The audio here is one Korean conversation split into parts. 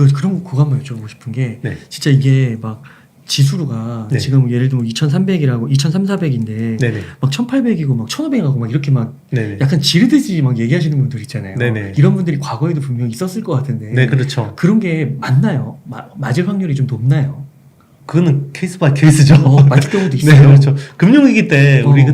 그거 한번 여쭤보고 싶은 게 네. 진짜 이게 막 지수가 네. 지금 예를 들면 2,300이라고 2,300, 400인데 네네. 막 1,800이고 막 1,500하고 막 이렇게 막 네네. 약간 지르듯이 막 얘기하시는 분들 있잖아요. 네네. 이런 분들이 과거에도 분명히 있었을 것 같은데 네, 그렇죠. 그런 게 맞나요? 맞을 확률이 좀 높나요? 그거는 케이스 바이 케이스죠. 맞을 경우도 있어요. 네, 그렇죠. 금융위기 때 우리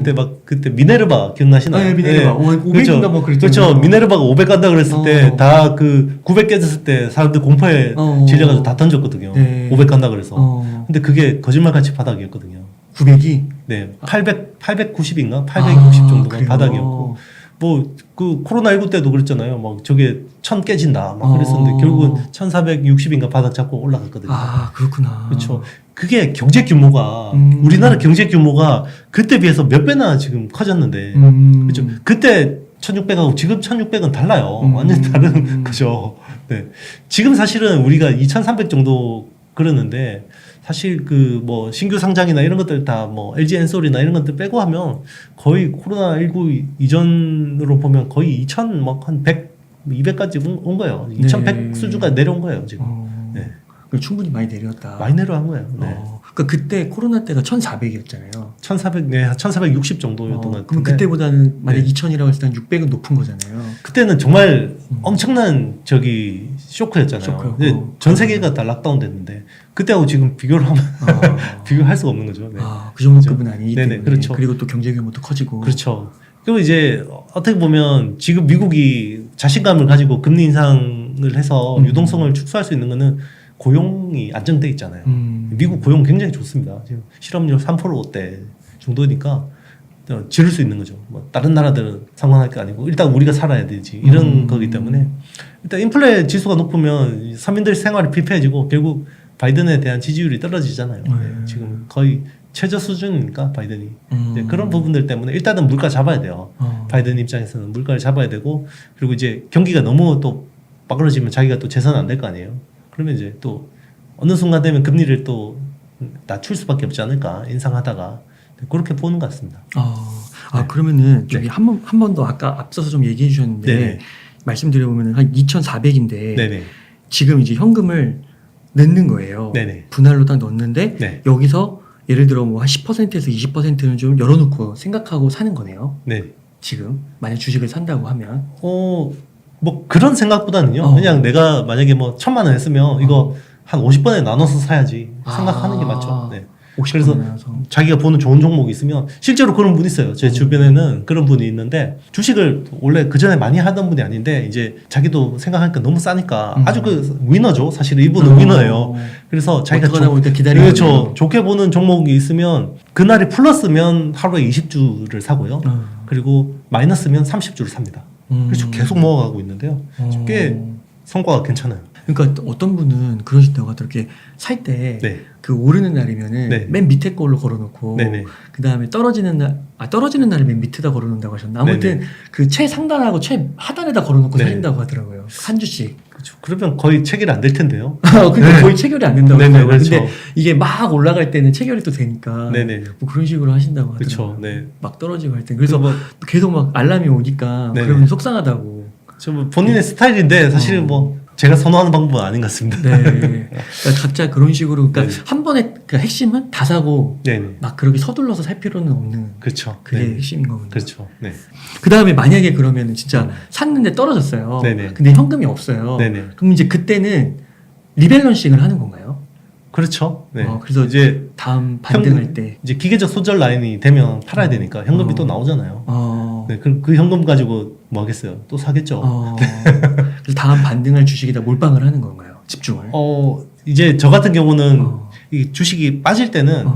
그때 미네르바 기억나시나요? 네, 미네르바. 500인가 그렇죠. 뭐 그랬죠. 그렇죠. 미네르바가 500 간다 그랬을 때 다 그 900 깨졌을 때 사람들 공포에 질려가지고 다 던졌거든요. 네. 500 간다 그래서. 근데 그게 거짓말같이 바닥이었거든요. 900이? 네, 890인가 860 정도가 그래요? 바닥이었고. 뭐 그 코로나19 때도 그랬잖아요. 막 저게 1000 깨진다 막 그랬었는데 결국은 1460인가 바닥 잡고 올라갔거든요. 그렇구나. 그렇죠. 그게 경제 규모가 우리나라 경제 규모가 그때 비해서 몇 배나 지금 커졌는데 그렇죠. 그때 1600하고 지금 1600은 달라요. 완전 다른 거죠. 네. 지금 사실은 우리가 2300 정도 그러는데 사실 그 뭐 신규 상장이나 이런 것들 다 뭐 LG 엔솔이나 이런 것들 빼고 하면 거의 코로나19 이전으로 보면 거의 2000 막 한 100, 200까지 온 거예요. 2100 수준까지 내려온 거예요, 지금. 네. 충분히 많이 내렸다. 많이 내려간 거예요. 네. 그러니까 그때 코로나 때가 1,400이었잖아요. 1400, 네, 1460 정도였던 것 같은데. 그럼 그때보다는 만약 네. 2000이라고 했을 때 600은 높은 거잖아요. 그때는 정말 엄청난 저기 쇼크였잖아요. 쇼크였고. 근데 전 세계가 다 락다운 됐는데 그때하고 지금 비교를 하면 비교할 수가 없는 거죠. 네. 그 정도급은 아니기 네네, 때문에. 그렇죠. 그리고 또 경제 규모도 커지고. 그렇죠. 그리고 이제 어떻게 보면 지금 미국이 자신감을 가지고 금리 인상을 해서 유동성을 축소할 수 있는 거는 고용이 안정돼 있잖아요. 미국 고용 굉장히 좋습니다. 지금 실업률 3%대 정도니까 지를 수 있는 거죠. 뭐 다른 나라들은 상관할 게 아니고 일단 우리가 살아야 되지 이런 거기 때문에 일단 인플레 지수가 높으면 서민들 생활이 피폐해지고 결국 바이든에 대한 지지율이 떨어지잖아요. 지금 거의 최저 수준이니까 바이든이 그런 부분들 때문에 일단은 물가 잡아야 돼요. 바이든 입장에서는 물가를 잡아야 되고 그리고 이제 경기가 너무 또 빠그러지면 자기가 또 재선 안 될 거 아니에요. 그러면 이제 또 어느 순간 되면 금리를 또 낮출 수밖에 없지 않을까 인상하다가 그렇게 보는 것 같습니다. 네. 그러면은 저기 한 번 더 아까 앞서서 좀 얘기해 주셨는데 네네. 말씀드려보면 한 2,400인데 네네. 지금 이제 현금을 넣는 거예요. 네네. 분할로 딱 넣는데 네. 여기서 예를 들어 뭐 한 10%에서 20%는 좀 열어놓고 생각하고 사는 거네요. 네. 지금 만약 주식을 산다고 하면 뭐 그런 생각보다는요. 그냥 내가 만약에 뭐 1000만 원 했으면 이거 한 50번에 나눠서 사야지 생각하는 게 맞죠. 네. 그래서 자기가 보는 좋은 종목이 있으면 실제로 그런 분 있어요. 제 주변에는 그런 분이 있는데 주식을 원래 그 전에 많이 하던 분이 아닌데 이제 자기도 생각하니까 너무 싸니까 아주 그 위너죠. 사실 이분은 위너예요. 그래서 자기가 그렇죠. 좋게 보는 종목이 있으면 그날이 플러스면 하루에 20주를 사고요. 그리고 마이너스면 30주를 삽니다. 그래서 계속 모아가고 있는데요. 꽤 성과가 괜찮아요. 그러니까 어떤 분은 그러신다고 하더라고요. 이렇게 살 때 그 네. 오르는 날이면은 네. 맨 밑에 걸로 걸어놓고 네네. 그 다음에 떨어지는 날을 맨 밑에다 걸어놓는다고 하셨나? 아무튼 네네. 그 최상단하고 최하단에다 걸어놓고 네. 사신다고 하더라고요. 한 주씩. 그렇죠. 그러면 거의 체결이 안 될 텐데요. 근데 네. 거의 체결이 안 된다고 네네, 하더라고요. 그렇죠. 근데 이게 막 올라갈 때는 체결이 또 되니까 네네. 뭐 그런 식으로 하신다고 하더라고요. 그렇죠. 네. 막 떨어지고 할 때. 그래서 뭐 계속 막 알람이 오니까 네네. 그러면 속상하다고. 뭐 본인의 스타일인데 사실은 뭐 제가 선호하는 방법은 아닌 것 같습니다. 네. 그러니까 각자 그런 식으로 그러니까 네네. 한 번에 그 핵심은 다 사고 네네. 막 그렇게 서둘러서 살 필요는 없는 그렇죠. 그게 네네. 핵심인 거군요. 그렇죠. 네. 그 다음에 만약에 그러면 진짜 샀는데 떨어졌어요. 네네. 근데 현금이 없어요. 네네. 그럼 이제 그때는 리밸런싱을 하는 건가요? 그렇죠. 네. 그래서 이제 다음 반등할 때 이제 기계적 손절 라인이 되면 팔아야 되니까 현금이 또 나오잖아요. 네. 그 현금 가지고 뭐 하겠어요? 또 사겠죠. 그래서 다음 반등할 주식에다 몰빵을 하는 건가요? 집중을? 이제 저 같은 경우는 이 주식이 빠질 때는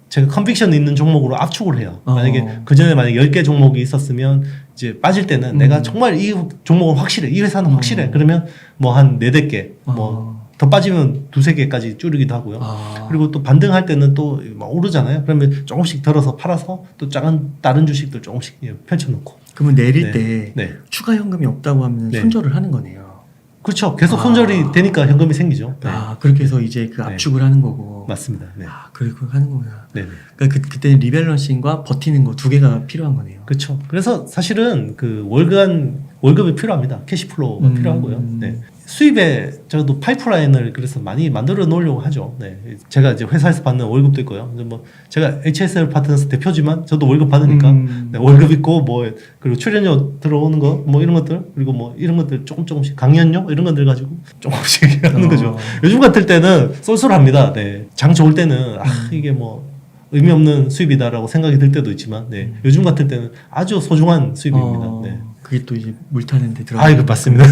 제가 컨빅션 있는 종목으로 압축을 해요. 만약에 그 전에 만약에 10개 종목이 있었으면 이제 빠질 때는 내가 정말 이 종목은 확실해. 이 회사는 확실해. 그러면 뭐 한 4-5개 뭐 더 빠지면 2-3개까지 줄이기도 하고요. 그리고 또 반등할 때는 또 막 오르잖아요. 그러면 조금씩 덜어서 팔아서 또 작은 다른 주식들 조금씩 펼쳐놓고. 그러면 내릴 네. 때 추가 현금이 없다고 하면 손절을 하는 거네요. 그렇죠. 계속 손절이 되니까 현금이 생기죠. 네. 그렇게 해서 이제 그 압축을 하는 거고. 맞습니다. 네. 그렇게 하는 거구나. 네. 그러니까 그때는 리밸런싱과 버티는 거 두 개가 필요한 거네요. 그렇죠. 그래서 사실은 그 월급이 필요합니다. 캐시플로우가 필요하고요. 네. 수입에 저도 파이프라인을 그래서 많이 만들어 놓으려고 하죠. 네. 제가 이제 회사에서 받는 월급도 있고요. 이제 뭐 제가 HSL 파트너스 대표지만 저도 월급 받으니까 네, 월급 있고 뭐 그리고 출연료 들어오는 거 뭐 이런 것들 그리고 뭐 이런 것들 조금씩 강연료 이런 것들 가지고 조금씩 하는 거죠. 요즘 같을 때는 쏠쏠합니다. 네. 장 좋을 때는 이게 뭐 의미 없는 수입이다라고 생각이 들 때도 있지만 네. 요즘 같을 때는 아주 소중한 수입입니다. 네. 그게 또 이제 물타는 데 들어가. 이거 맞습니다.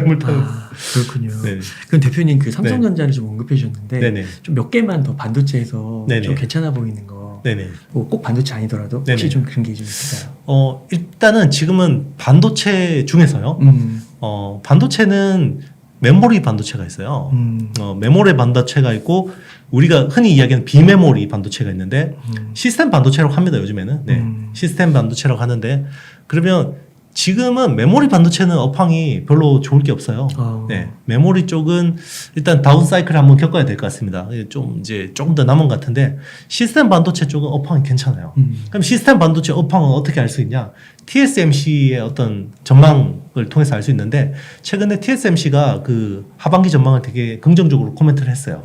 물타는. 그렇군요. 네. 그럼 대표님 그 삼성전자를 좀 언급해 주셨는데 네네. 좀 몇 개만 더 반도체에서 네네. 좀 괜찮아 보이는 거. 네네. 뭐 꼭 반도체 아니더라도 혹시 네네. 좀 그런 게 좀 있을까요? 일단은 지금은 반도체 중에서요. 반도체는 메모리 반도체가 있어요. 메모리 반도체가 있고 우리가 흔히 이야기하는 비메모리 반도체가 있는데 시스템 반도체라고 합니다. 요즘에는. 네. 시스템 반도체라고 하는데 그러면 지금은 메모리 반도체는 업황이 별로 좋을 게 없어요. 네. 메모리 쪽은 일단 다운 사이클을 한번 겪어야 될 것 같습니다. 좀 이제 조금 더 남은 것 같은데 시스템 반도체 쪽은 업황이 괜찮아요. 그럼 시스템 반도체 업황은 어떻게 알 수 있냐? TSMC의 어떤 전망을 통해서 알 수 있는데 최근에 TSMC가 그 하반기 전망을 되게 긍정적으로 코멘트를 했어요.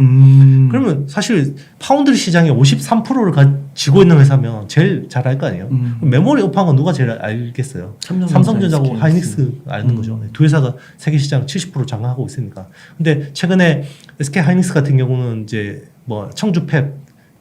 그러면 사실 파운드리 시장의 53%를 가지고 있는 회사면 제일 잘 알 거 아니에요. 메모리 업황은 누가 제일 알겠어요? 삼성전자하고 하이닉스 아는 거죠. 두 회사가 세계 시장 70% 장악하고 있으니까. 근데 최근에 SK 하이닉스 같은 경우는 이제 뭐 청주 팹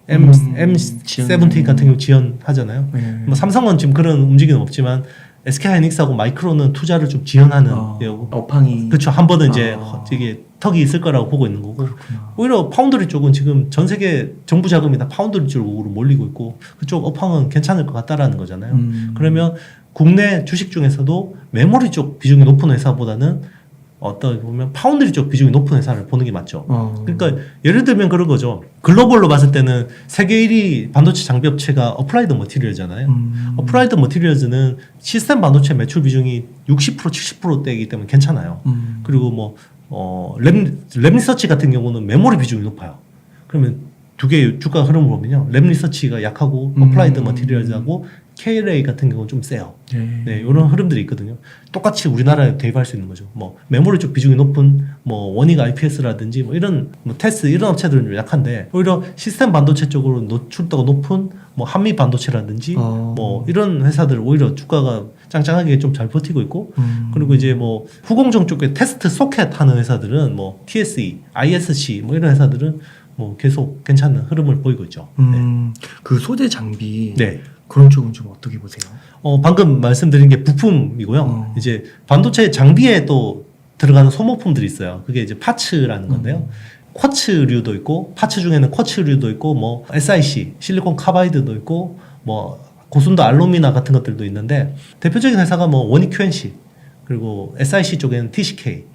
M17 같은 경우 지연하잖아요. 뭐 삼성은 지금 그런 움직임은 없지만 SK 하이닉스하고 마이크론은 투자를 좀 지연하는 업황이 그렇죠. 한 번은 이제 이게 턱이 있을 거라고 보고 있는 거고. 그렇구나. 오히려 파운드리 쪽은 지금 전 세계 정부 자금이 다 파운드리 쪽으로 몰리고 있고 그쪽 업황은 괜찮을 것 같다라는 거잖아요. 그러면 국내 주식 중에서도 메모리 쪽 비중이 높은 회사보다는 어떻게 보면 파운드리 쪽 비중이 높은 회사를 보는 게 맞죠. 그러니까 예를 들면 그런 거죠. 글로벌로 봤을 때는 세계 1위 반도체 장비 업체가 어플라이드 머티리얼잖아요. 어플라이드 머티리얼즈는 시스템 반도체 매출 비중이 60% 70%대이기 때문에 괜찮아요. 그리고 뭐 랩리서치 같은 경우는 메모리 비중이 높아요. 그러면 두 개의 주가 흐름을 보면요. 랩리서치가 약하고 어플라이드 머티리얼즈하고 KLA 같은 경우는 좀 세요. 네, 이런 흐름들이 있거든요. 똑같이 우리나라에 대입할 수 있는 거죠. 뭐 메모리 쪽 비중이 높은 뭐 원익 IPS라든지 뭐 이런 뭐 테스 이런 업체들은 좀 약한데 오히려 시스템 반도체 쪽으로 노출도가 높은 뭐 한미 반도체라든지 뭐 이런 회사들 오히려 주가가 짱짱하게 좀 잘 버티고 있고 그리고 이제 뭐 후공정 쪽에 테스트 소켓 하는 회사들은 뭐 TSE, ISC 뭐 이런 회사들은 뭐 계속 괜찮은 흐름을 보이고 있죠. 그 소재 장비 네. 그런 쪽은 좀 어떻게 보세요? 방금 말씀드린 게 부품이고요. 이제 반도체 장비에 또 들어가는 소모품들이 있어요. 그게 이제 파츠라는 건데요. 쿼츠류도 있고, 파츠 중에는 쿼츠류도 있고, 뭐 SiC, 실리콘 카바이드도 있고, 뭐 고순도 알루미나 같은 것들도 있는데 대표적인 회사가 뭐 원익 QNC, 그리고 SiC 쪽에는 TCK,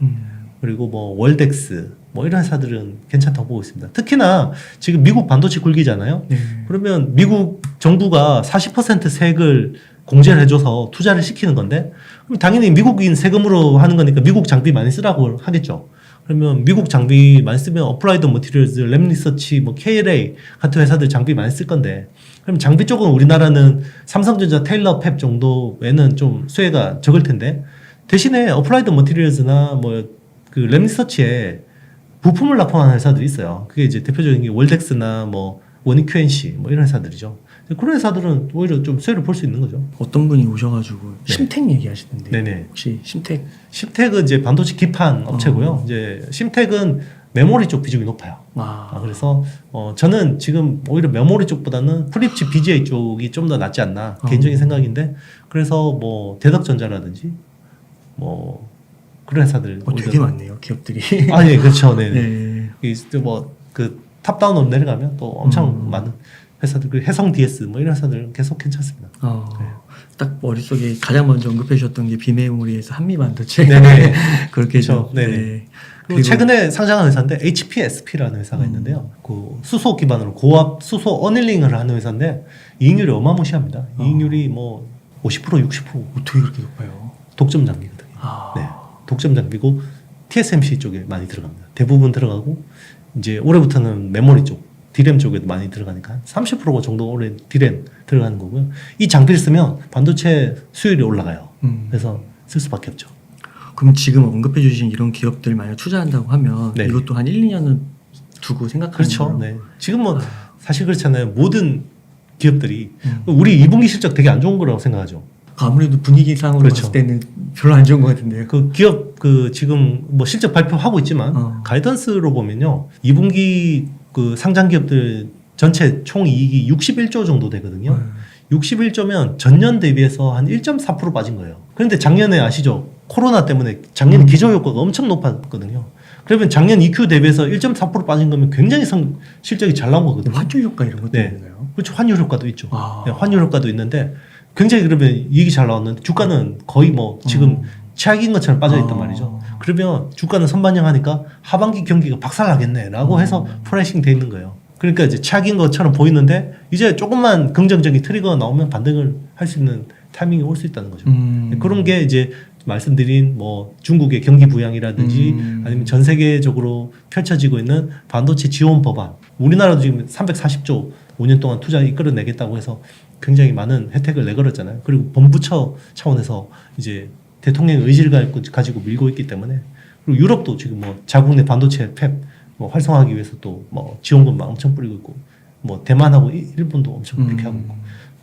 그리고 뭐 월덱스, 뭐 이런 회사들은 괜찮다고 보고 있습니다. 특히나 지금 미국 반도체 굴기잖아요. 그러면 미국 정부가 40% 세액을 공제를 해줘서 투자를 시키는 건데 그럼 당연히 미국인 세금으로 하는 거니까 미국 장비 많이 쓰라고 하겠죠. 그러면 미국 장비 많이 쓰면 어플라이드 머티리얼즈, 랩리서치, 뭐 KLA 같은 회사들 장비 많이 쓸 건데 그럼 장비 쪽은 우리나라는 삼성전자, 테일러, 팹 정도 외에는 좀 수혜가 적을 텐데 대신에 어플라이드 머티리얼즈나 뭐 그 랩리서치에 부품을 납품하는 회사들이 있어요. 그게 이제 대표적인 게 월덱스나 뭐 원익 QNC 뭐 이런 회사들이죠. 그런 회사들은 오히려 좀 수혜를 볼 수 있는 거죠. 어떤 분이 오셔가지고 심텍 얘기하시던데 네네. 혹시 심텍? 심텍은 이제 반도체 기판 업체고요. 이제 심텍은 메모리 쪽 비중이 높아요. 그래서 저는 지금 오히려 메모리 쪽보다는 프립칩 BGA 쪽이 좀 더 낫지 않나 개인적인 생각인데 그래서 뭐 대덕전자라든지 뭐 그런 회사들 되게 많네요 기업들이. 예, 그렇죠. 네네. 뭐그 탑다운으로 내려가면 또 엄청 많은 회사들, 그 해성 DS 뭐 이런 회사들은 계속 괜찮습니다. 네. 딱 머릿속에 가장 먼저 언급해 주셨던 게 비메모리에서 한미 반도체. 네네. 그렇게 그렇죠. 네네. 그리고 최근에 상장한 회사인데 HPSP라는 회사가 있는데요. 그 수소 기반으로 고압 수소 어닐링을 하는 회사인데 이익률이 어마무시합니다. 이익률이 뭐 50% 60% 어떻게 그렇게 높아요? 독점 장비거든요. 네. 독점 장비고 TSMC 쪽에 많이 들어갑니다. 대부분 들어가고 이제 올해부터는 메모리 쪽, D램 쪽에도 많이 들어가니까 30% 정도 올해 D램 들어가는 거고요. 이 장비를 쓰면 반도체 수율이 올라가요. 그래서 쓸 수밖에 없죠. 그럼 지금 언급해 주신 이런 기업들 만약 투자한다고 하면 네. 이것도 한 1, 2년은 두고 생각하는 그렇죠. 걸로. 네. 지금 뭐 사실 그렇잖아요. 모든 기업들이 우리 2분기 실적 되게 안 좋은 거라고 생각하죠. 아무래도 분위기상으로 그렇죠. 봤을 때는 별로 안 좋은 것 같은데요. 그 기업 그 지금 뭐 실적 발표하고 있지만 가이던스로 보면요. 2분기 그 상장 기업들 전체 총 이익이 61조 정도 되거든요. 61조면 전년 대비해서 한 1.4% 빠진 거예요. 그런데 작년에 아시죠? 코로나 때문에 작년에 기저효과가 엄청 높았거든요. 그러면 작년 EQ 대비해서 1.4% 빠진 거면 굉장히 실적이 잘 나온 거거든요. 환율 효과 이런 것도 네. 있나요? 그렇죠. 환율 효과도 있죠. 아. 네, 환율 효과도 있는데 굉장히 그러면 이익이 잘 나왔는데 주가는 거의 뭐 지금 최악인 것처럼 빠져있단 말이죠. 그러면 주가는 선반영하니까 하반기 경기가 박살나겠네라고 해서 프라이싱 돼 있는 거예요. 그러니까 이제 최악인 것처럼 보이는데 이제 조금만 긍정적인 트리거가 나오면 반등을 할 수 있는 타이밍이 올 수 있다는 거죠. 그런 게 이제 말씀드린 뭐 중국의 경기 부양이라든지 아니면 전 세계적으로 펼쳐지고 있는 반도체 지원 법안. 우리나라도 지금 340조 5년 동안 투자 이끌어내겠다고 해서 굉장히 많은 혜택을 내걸었잖아요. 그리고 본부처 차원에서 이제 대통령의 의지를 가지고 밀고 있기 때문에 그리고 유럽도 지금 뭐 자국 내 반도체 팹 뭐 활성화하기 위해서 또 뭐 지원금 막 엄청 뿌리고 있고 뭐 대만하고 일본도 엄청 그렇게 하고 있고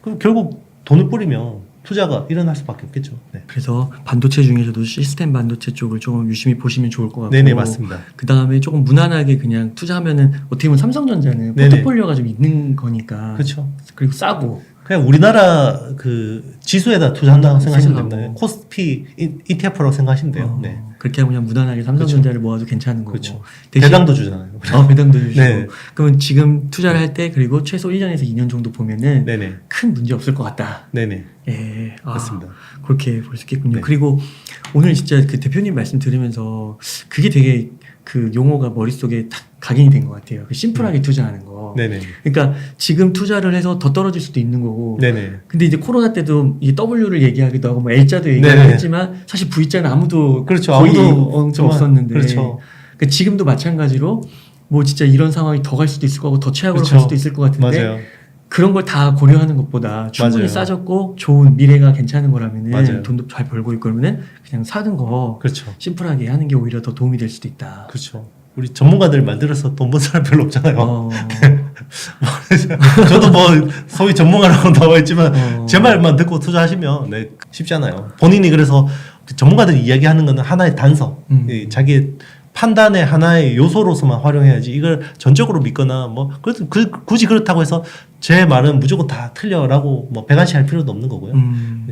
그럼 결국 돈을 뿌리면 투자가 일어날 수밖에 없겠죠. 네. 그래서 반도체 중에서도 시스템 반도체 쪽을 조금 유심히 보시면 좋을 것 같고. 네네 맞습니다. 그 다음에 조금 무난하게 그냥 투자하면은 어떻게 보면 삼성전자는 네네. 포트폴리오가 좀 있는 거니까. 그렇죠. 그리고 싸고. 그냥 우리나라 그 지수에다 투자한다고 생각하시면 됩니다. 생각하고. 코스피 ETF라고 생각하시면 돼요. 네. 그렇게 하면 그냥 무난하게 삼성전자를 모아도 괜찮은 거고. 그렇죠. 대신- 배당도 주잖아요. 배당도 주시고. 네. 그러면 지금 투자를 할 때 그리고 최소 1년에서 2년 정도 보면은 네네. 큰 문제 없을 것 같다. 네네. 예. 맞습니다. 그렇게 볼 수 있겠군요. 네. 그리고 오늘 진짜 그 대표님 말씀 들으면서 그게 되게 그 용어가 머릿속에 딱 각인이 된 것 같아요. 그 심플하게 투자하는 거. 네네. 그러니까 지금 투자를 해서 더 떨어질 수도 있는 거고. 네네. 근데 이제 코로나 때도 이 W를 얘기하기도 하고 뭐 L자도 얘기하기도 네네. 했지만 사실 V자는 아무도 그렇죠. 거의 아무도 엄청 정말- 없었는데. 그렇죠. 그러니까 지금도 마찬가지로 뭐 진짜 이런 상황이 더 갈 수도 있을 거고 더 최악으로 그렇죠. 갈 수도 있을 것 같은데 맞아요. 그런 걸 다 고려하는 것보다 충분히 맞아요. 싸졌고 좋은 미래가 괜찮은 거라면은 맞아요. 돈도 잘 벌고 있고 그러면은 그냥 사는 거 그렇죠. 심플하게 하는 게 오히려 더 도움이 될 수도 있다. 그렇죠. 우리 전문가들 만들어서 돈 번 사람 별로 없잖아요. 어, 저도 뭐 소위 전문가라고 나와 있지만 어. 제 말만 듣고 투자하시면 네, 쉽잖아요. 본인이 그래서 전문가들이 이야기하는 거는 하나의 단서, 자기의 판단의 하나의 요소로서만 활용해야지 이걸 전적으로 믿거나 뭐 굳이 그렇다고 해서 제 말은 무조건 다 틀려라고 뭐 배관시할 필요도 없는 거고요.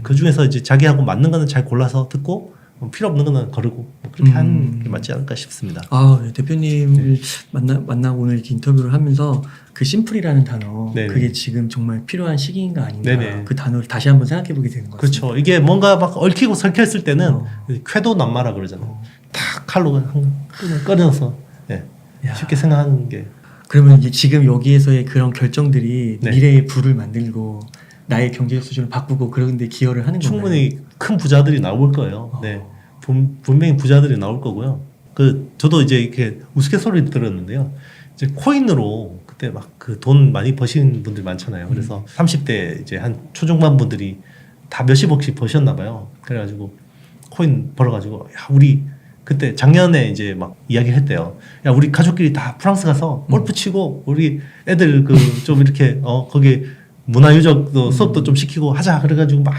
그 중에서 이제 자기하고 맞는 거는 잘 골라서 듣고 필요 없는 거는 거르고 뭐 그렇게 하는 게 맞지 않을까 싶습니다. 네, 대표님을 만나고 오늘 이렇게 인터뷰를 하면서 그 심플이라는 단어 네네. 그게 지금 정말 필요한 시기인가 아닌가 네네. 그 단어를 다시 한번 생각해 보게 되는 것 같습니다. 그렇죠. 이게 뭔가 막 얽히고 설켰을 때는 쾌도 남마라 그러잖아요. 탁 칼로 꺼내서 네. 야. 쉽게 생각하는 게 그러면 이제 지금 여기에서의 그런 결정들이 네. 미래의 부를 만들고 나의 경제적 수준을 바꾸고 그런 데 기여를 하는 건가요? 충분히 큰 부자들이 나올 거예요. 네. 분명히 부자들이 나올 거고요. 저도 이제 이렇게 우스갯소리 들었는데요. 이제 코인으로 그때 막 그 돈 많이 버신 분들 많잖아요. 그래서 30대 이제 한 초중반 분들이 다 몇십억씩 버셨나 봐요. 그래가지고 코인 벌어가지고 야 우리 그때 작년에 이제 막 이야기를 했대요. 야 우리 가족끼리 다 프랑스 가서 골프 치고 우리 애들 그 좀 이렇게 거기 문화유적도 수업도 좀 시키고 하자. 그래가지고 막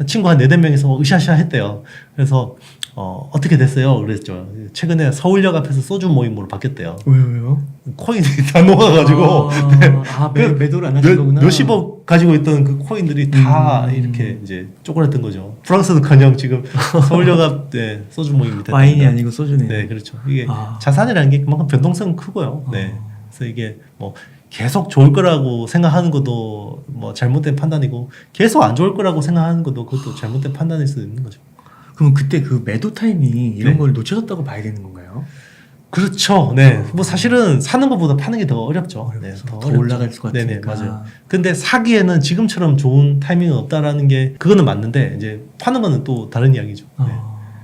친구 한 4-5명이서 으쌰으쌰 했대요. 그래서 어떻게 됐어요? 그랬죠. 최근에 서울역 앞에서 소주 모임으로 바뀌었대요. 왜요? 코인이 다 녹아가지고 매도를 안 하신 거구나. 몇십억 가지고 있던 그 코인들이 다 이렇게 이제 쪼그랐던 거죠. 프랑스는커녕 지금 서울역 앞 소주 모임이 됐다. 와인이 아니고 소주네. 네, 그렇죠. 이게 자산이라는 게 그만큼 변동성은 크고요. 네, 그래서 이게 뭐 계속 좋을 거라고 생각하는 것도 뭐 잘못된 판단이고 계속 안 좋을 거라고 생각하는 것도 그것도 잘못된 판단일 수 있는 거죠. 그럼 그때 그 매도 타이밍이 이런 네. 걸 놓쳐졌다고 봐야 되는 건가요? 그렇죠. 네. 뭐 사실은 사는 것보다 파는 게 더 어렵죠. 네, 더 어렵죠. 올라갈 것 같으니까. 네네, 맞아요. 근데 사기에는 지금처럼 좋은 타이밍은 없다라는 게 그거는 맞는데 이제 파는 거는 또 다른 이야기죠. 네.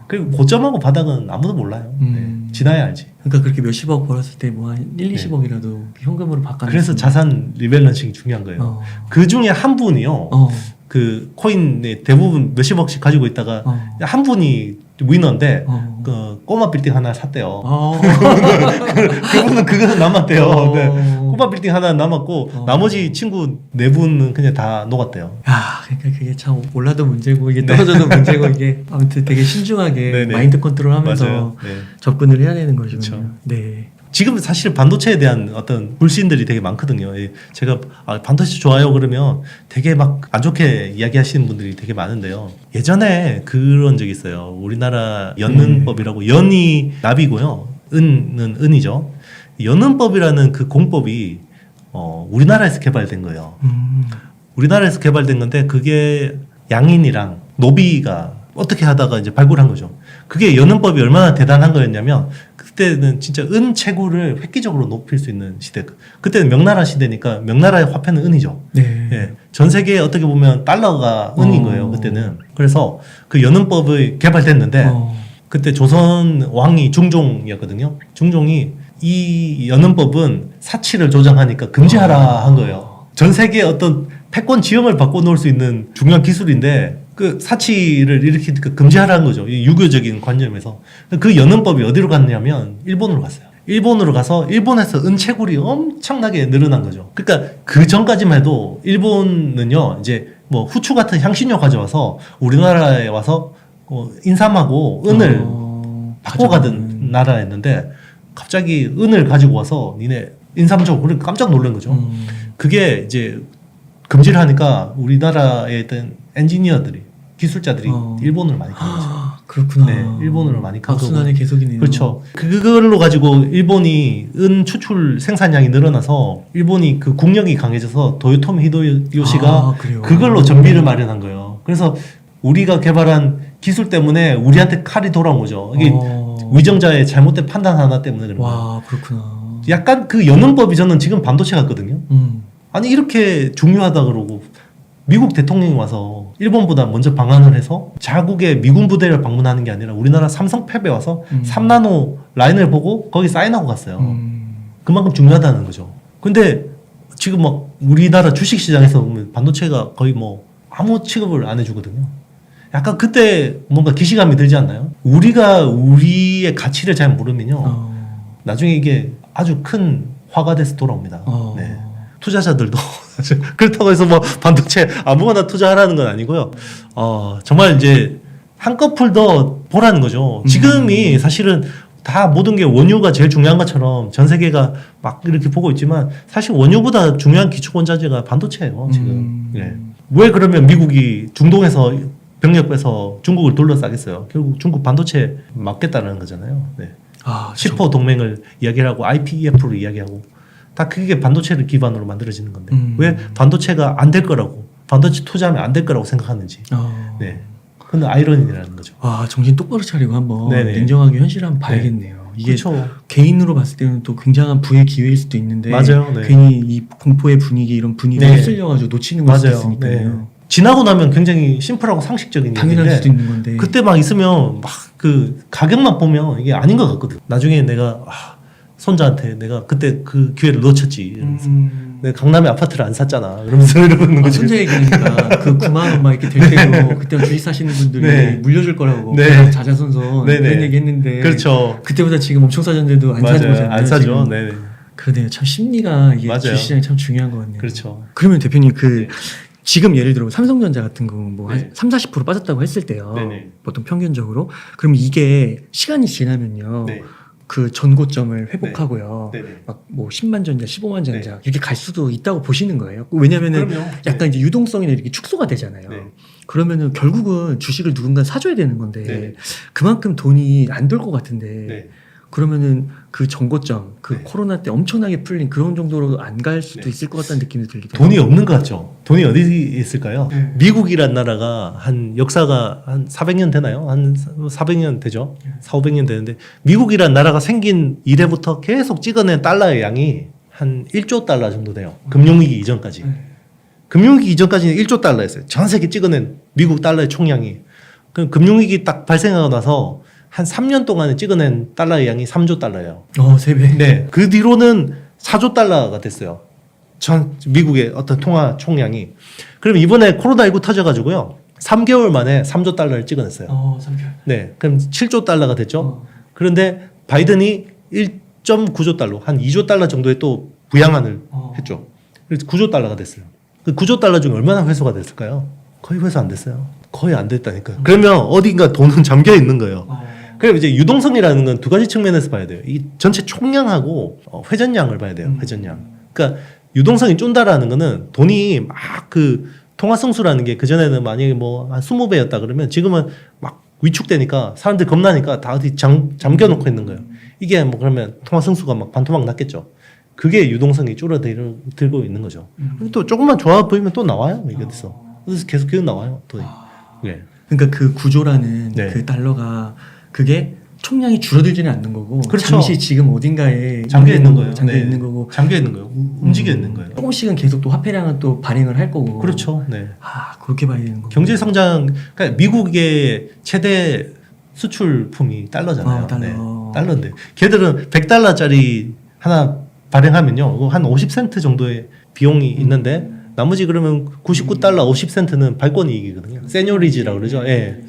그리고 고점하고 바닥은 아무도 몰라요. 네. 지나야 알지. 그러니까 그렇게 몇십억 벌었을 때 뭐 한 1-20억이라도 현금으로 바꿔. 그래서 자산 리밸런싱이 중요한 거예요. 그 중에 한 분이요. 그 코인에 대부분 몇십억씩 가지고 있다가 한 분이 위너인데 그 꼬마 빌딩 하나 샀대요. 어. 그분은 그거는 남았대요. 어. 네. 꼬마 빌딩 하나 남았고 나머지 친구 4분은 그냥 다 녹았대요. 야, 그러니까 그게 참 올라도 문제고 이게 떨어져도 문제고 이게 아무튼 되게 신중하게 네네. 마인드 컨트롤하면서 맞아요. 네. 접근을 해야 되는 거죠. 그쵸. 네. 지금 사실 반도체에 대한 어떤 불신들이 되게 많거든요. 제가 반도체 좋아요 그러면 되게 막 안 좋게 이야기하시는 분들이 되게 많은데요. 예전에 그런 적이 있어요. 우리나라 연은법이라고 연이 나비고요. 은은 은이죠. 연은법이라는 그 공법이 우리나라에서 개발된 거예요. 우리나라에서 개발된 건데 그게 양인이랑 노비가 어떻게 하다가 이제 발굴한 거죠. 그게 연은법이 얼마나 대단한 거였냐면 그때는 진짜 은 채굴을 획기적으로 높일 수 있는 시대. 그때는 명나라 시대니까 명나라의 화폐는 은이죠. 네. 예. 전 세계에 어떻게 보면 달러가 은인 거예요. 그때는. 그래서 그 연은법이 개발됐는데 그때 조선 왕이 중종이었거든요. 중종이 이 연은법은 사치를 조장하니까 금지하라 한 거예요. 전 세계에 어떤 패권 지형을 바꿔놓을 수 있는 중요한 기술인데 그 사치를 일으키니까 금지하라는 거죠. 이 유교적인 관점에서. 그 연은법이 어디로 갔냐면 일본으로 갔어요. 일본으로 가서 일본에서 은채굴이 엄청나게 늘어난 거죠. 그러니까 그 전까지만 해도 일본은요 이제 뭐 후추 같은 향신료 가져와서 우리나라에 와서 인삼하고 은을 바꿔가던 나라였는데 갑자기 은을 가지고 와서 니네 인삼 줘. 그러니까 깜짝 놀란 거죠. 그게 이제 금지를 하니까 우리나라에 있던 엔지니어들이 기술자들이 일본을 많이 간 거죠. 그렇구나. 네, 일본으로 많이 간 거고. 악순환의 계속이네요. 그렇죠. 그걸로 가지고 일본이 은 추출 생산량이 늘어나서 일본이 그 국력이 강해져서 도요토미 히데요시가 그걸로 전비를 마련한 거예요. 그래서 우리가 개발한 기술 때문에 우리한테 칼이 돌아온 거죠. 이게 위정자의 잘못된 판단 하나 때문에 그런 거예요. 와, 그렇구나. 약간 그 연은법이 저는 지금 반도체 같거든요. 아니 이렇게 중요하다 그러고 미국 대통령이 와서 일본보다 먼저 방한을 해서 자국의 미군 부대를 방문하는 게 아니라 우리나라 삼성 팹에 와서 3나노 라인을 보고 거기 사인하고 갔어요. 그만큼 중요하다는 거죠. 근데 지금 막 우리나라 주식시장에서 보면 반도체가 거의 뭐 아무 취급을 안 해주거든요. 약간 그때 뭔가 기시감이 들지 않나요? 우리가 우리의 가치를 잘 모르면요 나중에 이게 아주 큰 화가 돼서 돌아옵니다. 네. 투자자들도 그렇다고 해서 뭐 반도체 아무거나 투자하라는 건 아니고요. 정말 이제 한꺼풀 더 보라는 거죠. 지금이 사실은 다 모든 게 원유가 제일 중요한 것처럼 전 세계가 막 이렇게 보고 있지만 사실 원유보다 중요한 기초원자재가 반도체예요. 지금. 네. 왜 그러면 미국이 중동에서 병력 빼서 중국을 둘러싸겠어요? 결국 중국 반도체 막겠다는 거잖아요. 네. 10호 동맹을 이야기하고 IPEF를 이야기하고 다 그게 반도체를 기반으로 만들어지는 건데 왜 반도체가 안 될 거라고 반도체 투자하면 안 될 거라고 생각하는지. 네. 그건 아이러니라는 거죠. 정신 똑바로 차리고 한번 네네. 냉정하게 현실을 한번 봐야겠네요. 이게 그렇죠. 개인으로 봤을 때는 또 굉장한 부의 기회일 수도 있는데 맞아요. 네. 괜히 이 공포의 분위기 이런 분위기에 휩쓸려가지고 놓치는 걸 수도 있으니까요. 네. 지나고 나면 굉장히 심플하고 상식적인 당연할 얘기인데 수도 있는 건데 그때 막 있으면 막 그 가격만 보면 이게 아닌 것 같거든. 나중에 내가 손자한테 내가 그때 그 기회를 놓쳤지. 이러면서 내가 강남에 아파트를 안 샀잖아. 그러면서 이러는 거지. 손자 얘기하니까 그 9만 원만 이렇게 될 때도 그때 주식 사시는 분들이 네. 물려줄 거라고 네. 자자손손 네네. 그런 얘기 했는데 그렇죠. 그때보다 지금 엄청 싸졌는데도 안 사는 거잖아요. 안 사죠. 지금. 네. 그러네요. 참 심리가 이게 맞아요. 주식시장이 참 중요한 것 같네요. 그렇죠. 그러면 대표님 그 네. 지금 예를 들어 삼성전자 같은 거 뭐 한 네. 30-40% 빠졌다고 했을 때요. 네네. 보통 평균적으로. 그럼 이게 시간이 지나면요. 네. 그 전고점을 회복하고요. 네네. 막 뭐 10만 전자, 15만 전자 네. 이렇게 갈 수도 있다고 보시는 거예요. 왜냐면은 그럼요. 약간 이제 유동성이나 이렇게 축소가 되잖아요. 네. 그러면은 결국은 주식을 누군가 사줘야 되는 건데 네. 그만큼 돈이 안 돌 것 같은데 네. 그러면은 그 전고점, 그 네. 코로나 때 엄청나게 풀린 그런 정도로 안 갈 수도 네. 있을 것 같다는 느낌이 들기도 돈이 없는 것 같죠. 돈이 어디 있을까요? 네. 미국이란 나라가 한 역사가 한 400년 되나요? 한 400년 되죠. 400~500년 되는데 미국이란 나라가 생긴 이래부터 계속 찍어낸 달러의 양이 한 1조 달러 정도 돼요. 금융위기 이전까지. 금융위기 이전까지는 1조 달러였어요. 전 세계 찍어낸 미국 달러의 총량이. 그 금융위기 딱 발생하고 나서 한 3년 동안에 찍어낸 달러의 양이 3조 달러예요. 3배. 네. 그 뒤로는 4조 달러가 됐어요. 전 미국의 어떤 통화 총량이. 그럼 이번에 코로나19 터져가지고요. 3개월 만에 3조 달러를 찍어냈어요. 3개월. 네, 그럼 7조 달러가 됐죠. 어. 그런데 바이든이 1.9조 달러, 한 2조 달러 정도의 또 부양안을 했죠. 그래서 9조 달러가 됐어요. 그 9조 달러 중에 얼마나 회수가 됐을까요? 거의 회수 안 됐어요. 거의 안 됐다니까요. 그러면 어딘가 돈은 잠겨 있는 거예요. 그럼 이제 유동성이라는 건 두 가지 측면에서 봐야 돼요. 이 전체 총량하고 회전량을 봐야 돼요. 회전량. 그러니까 유동성이 쫀다라는 거는 돈이 막 그 통화성수라는 게 그전에는 만약에 뭐 한 20배였다 그러면 지금은 막 위축되니까 사람들이 겁나니까 다 어디 잠겨놓고 있는 거예요. 이게 뭐 그러면 통화성수가 막 반토막 났겠죠. 그게 유동성이 줄어들고 있는 거죠. 또 조금만 좋아 보이면 또 나와요. 이게 어디서. 그래서 계속 나와요. 돈이. 네. 그러니까 그 9조라는 네. 그 달러가 그게 총량이 줄어들지는 않는 거고 그렇죠. 잠시 지금 어딘가에 잠겨 있는 거예요. 잠겨 네. 있는 거고 잠겨 있는 거예요. 움직여 있는 거예요. 조금씩은 계속 또 화폐량은 또 발행을 할 거고 그렇죠. 네. 그렇게 봐야 되는 거고 경제 성장, 그러니까 미국의 최대 수출품이 달러잖아요. 달러. 네. 달러인데 걔들은 100달러짜리 하나 발행하면요, 한 50센트 정도의 비용이 있는데 나머지 그러면 99달러 50센트는 발권 이익이거든요. 세뇨리지라고 그러죠. 예.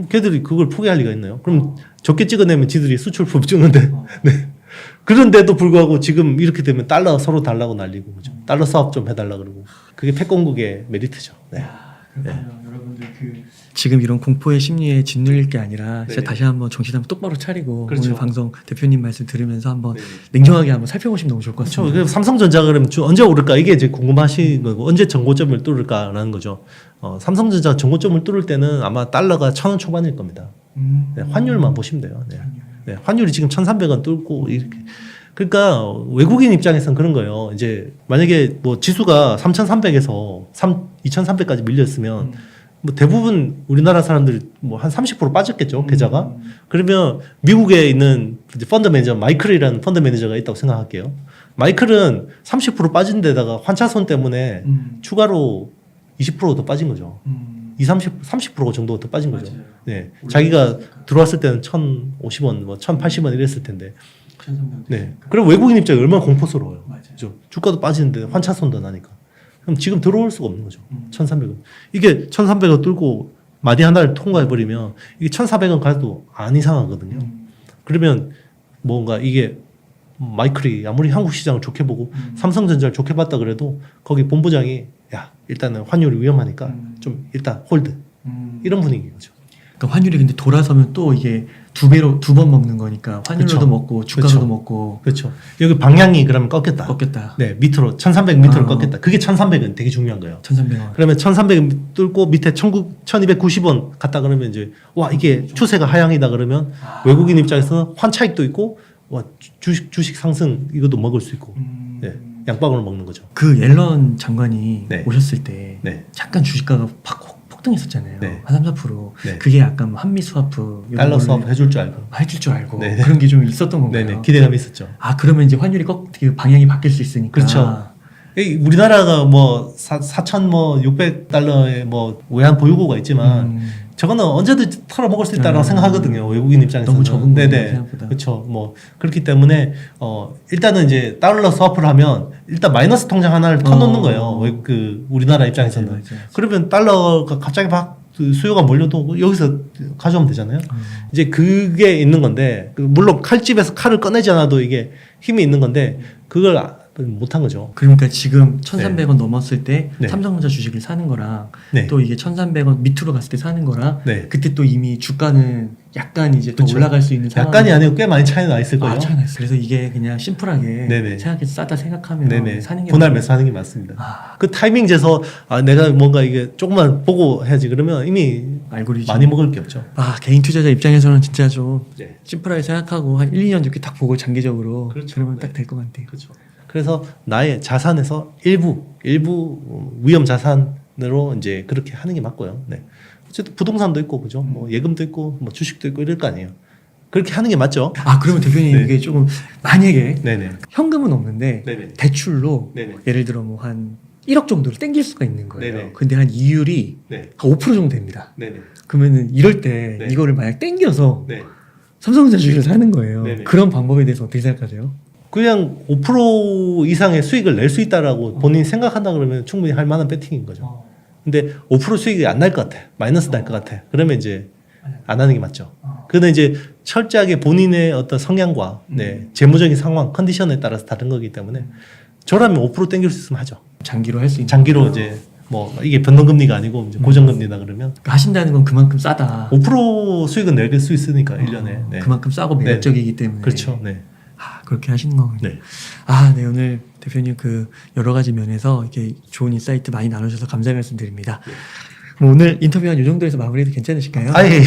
걔들이 그걸 포기할 리가 있나요? 그럼 적게 찍어내면 지들이 수출품 찍는데. 네. 그런데도 불구하고 지금 이렇게 되면 달러 서로 달라고 난리고 그죠. 달러 사업 좀 해달라 그러고. 그게 패권국의 메리트죠. 네. 그렇군요. 여러분들 지금 이런 공포의 심리에 짓눌릴 게 아니라 진짜 네. 다시 한번 정신 한번 똑바로 차리고 그렇죠. 오늘 방송 대표님 말씀 들으면서 한번 네. 냉정하게 한번 살펴보시면 너무 좋을 것 그렇죠. 같습니다. 삼성전자 그러면 언제 오를까 이게 이제 궁금하신 거고 언제 전고점을 뚫을까라는 거죠. 삼성전자 전고점을 뚫을 때는 아마 달러가 1,000원 초반일 겁니다. 네, 환율만 보시면 돼요. 네. 네, 환율이 지금 1,300원 뚫고 이렇게. 그러니까 외국인 입장에서는 그런 거예요. 이제 만약에 뭐 지수가 3,300에서 2,300까지 밀렸으면 뭐 대부분 우리나라 사람들 뭐 한 30% 빠졌겠죠, 계좌가. 그러면 미국에 있는 이제 펀드 매니저 마이클이라는 펀드 매니저가 있다고 생각할게요. 마이클은 30% 빠진 데다가 환차손 때문에 추가로 20% 더 빠진 거죠. 30% 정도 더 빠진 거죠. 맞아요. 네. 자기가 들어왔을 때는 1,050원, 뭐 1,080원 이랬을 텐데. 네. 그럼 외국인 입장이 얼마나 공포스러워요. 그죠? 주가도 빠지는데 환차손도 나니까. 그럼 지금 들어올 수가 없는 거죠. 1,300원. 이게 1,300원 뚫고 마디 하나를 통과해버리면 이게 1,400원 가도 안 이상하거든요. 그러면 뭔가 이게 마이클이 아무리 한국 시장을 좋게 보고 삼성전자를 좋게 봤다 그래도 거기 본부장이 야, 일단은 환율이 위험하니까 좀 일단 홀드. 이런 분위기인 거죠. 그러니까 환율이 근데 돌아서면 또 이게 두 번 먹는 거니까 환율로도 그렇죠. 먹고 주가로도 그렇죠. 먹고 그렇죠. 여기 방향이 그러면 꺾였다. 꺾였다. 네, 밑으로 1,300 밑으로 꺾였다. 그게 1,300은 되게 중요한 거예요. 1,300원. 그러면 1,300 뚫고 밑에 1,290원 갔다 그러면 이제 와 이게 추세가 하향이다 그러면 외국인 입장에서는 환차익도 있고 와 주식 상승 이것도 먹을 수 있고 네, 양방울을 먹는 거죠. 그 옐런 장관이 네. 오셨을 때 네. 잠깐 주식가가 폭등했었잖아요. 네. 한 3~4%. 네. 그게 약간 한미 스와프 이런 달러 걸로 수업 해줄 줄 알고. 해줄 줄 알고 네. 그런 게 좀 있었던 건가요? 네네 기대감이 있었죠. 그러면 이제 환율이 그 방향이 바뀔 수 있으니까. 그렇죠. 우리나라가 뭐 4,600달러의 뭐 외환 보유고가 있지만 저거는 언제든지 털어먹을 수 있다라고 생각하거든요. 외국인 입장에서는. 너무 적은 거예요, 네네. 생각보다. 그렇죠. 뭐 그렇기 때문에 일단은 이제 달러 스와프를 하면 일단 마이너스 통장 하나를 터놓는 거예요. 그 우리나라 입장에서는. 맞아요. 그러면 달러가 갑자기 막 그 수요가 몰려도 여기서 가져오면 되잖아요. 이제 그게 있는 건데 물론 칼집에서 칼을 꺼내지 않아도 이게 힘이 있는 건데 그걸 못한 거죠. 그러니까 지금 1,300원 넘었을 때 네. 삼성전자 주식을 사는 거랑 네. 또 이게 1,300원 밑으로 갔을 때 사는 거랑 네. 그때 또 이미 주가는 약간 이제 더 그쵸. 올라갈 수 있는 상황. 약간이 아니고 꽤 많이 차이 나 있을 거예요. 차이나 있어요. 그래서 이게 그냥 심플하게 네네. 생각해서 싸다 생각하면 네네. 사는 게 분할 매수하는 게 맞습니다. 아, 그 타이밍 재서 내가 뭔가 이게 조금만 보고 해야지 그러면 이미 알고리즘. 많이 먹을 게 없죠. 개인 투자자 입장에서는 진짜 좀 네. 심플하게 생각하고 한 1, 2년 이렇게 딱 보고 장기적으로 그렇죠. 그러면 네. 딱 될 것 같아요. 그렇죠. 그래서 나의 자산에서 일부 위험 자산으로 이제 그렇게 하는 게 맞고요. 네. 어쨌든 부동산도 있고 그죠. 뭐 예금도 있고 뭐 주식도 있고 이럴 거 아니에요. 그렇게 하는 게 맞죠. 그러면 대표님 네. 이게 조금 만약에 네네. 현금은 없는데 네네. 대출로 네네. 예를 들어 뭐 한 1억 정도를 땡길 수가 있는 거예요. 네네. 근데 한 이율이 네. 한 5% 정도 됩니다. 네네. 그러면은 이럴 때 네. 이거를 만약 땡겨서 네. 삼성전자 주식을 사는 거예요. 네네. 그런 방법에 대해서 어떻게 생각하세요? 그냥 5% 이상의 수익을 낼 수 있다라고 본인이 생각한다 그러면 충분히 할 만한 배팅인 거죠. 근데 5% 수익이 안 날 것 같아. 마이너스 날 것 같아. 그러면 이제 안 하는 게 맞죠. 근데 이제 철저하게 본인의 어떤 성향과 재무적인 상황, 컨디션에 따라서 다른 거기 때문에 저라면 5% 땡길 수 있으면 하죠. 장기로 할 수 있는. 장기로 이제 뭐 이게 변동금리가 아니고 이제 고정금리다 그러면 그러니까 하신다는 건 그만큼 싸다. 5% 수익은 낼 수 있으니까 1년에. 네. 그만큼 싸고 매력적이기 때문에. 그렇죠. 네. 그렇게 하시는 거군요. 네. 네, 오늘 대표님 그 여러 가지 면에서 이렇게 좋은 인사이트 많이 나누셔서 감사 말씀드립니다. 오늘 인터뷰 한 이 정도에서 마무리해도 괜찮으실까요? 예.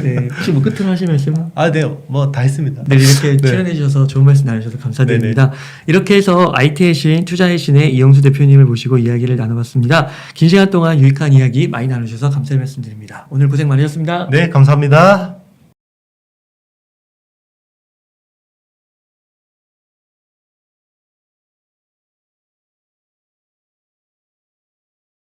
네, 혹시 뭐 끝으로 하실 말씀? 네. 뭐 다 했습니다. 네, 이렇게 출연해 주셔서 좋은 말씀 나누셔서 감사드립니다. 이렇게 해서 IT의 신, 투자의 신의 이영수 대표님을 모시고 이야기를 나눠봤습니다. 긴 시간 동안 유익한 이야기 많이 나누셔서 감사의 말씀드립니다. 오늘 고생 많으셨습니다. 네, 감사합니다.